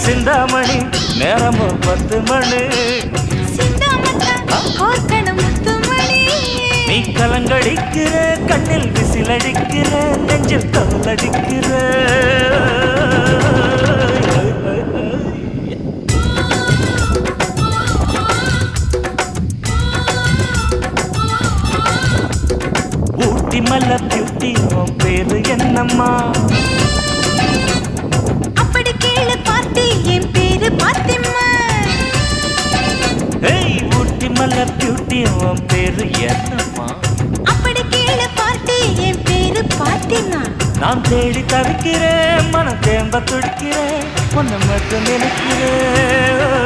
சிந்தாமணி நேரமோ 10 மணி நீ கலங்கடிக்கிற கண்ணில் விசிலடிக்கிற நெஞ்சில் கவலடிக்கிற ஊட்டி மல்ல பியூட்டி உன் பேரு என்னம்மா அப்படி கேளு பார்த்தி என் பேரு பாத்திம்மா ஏய் ஊட்டி மல்ல பியூட்டி உன் பேரு என்னம்மா அப்படி கேளு பார்த்தி என் பேரு பாத்திமா நான் தேடி தவிக்கிறேன் மனம் தேம்ப துடிக்கிறேன் உன்னை மட்டும் நினைக்கிறேன்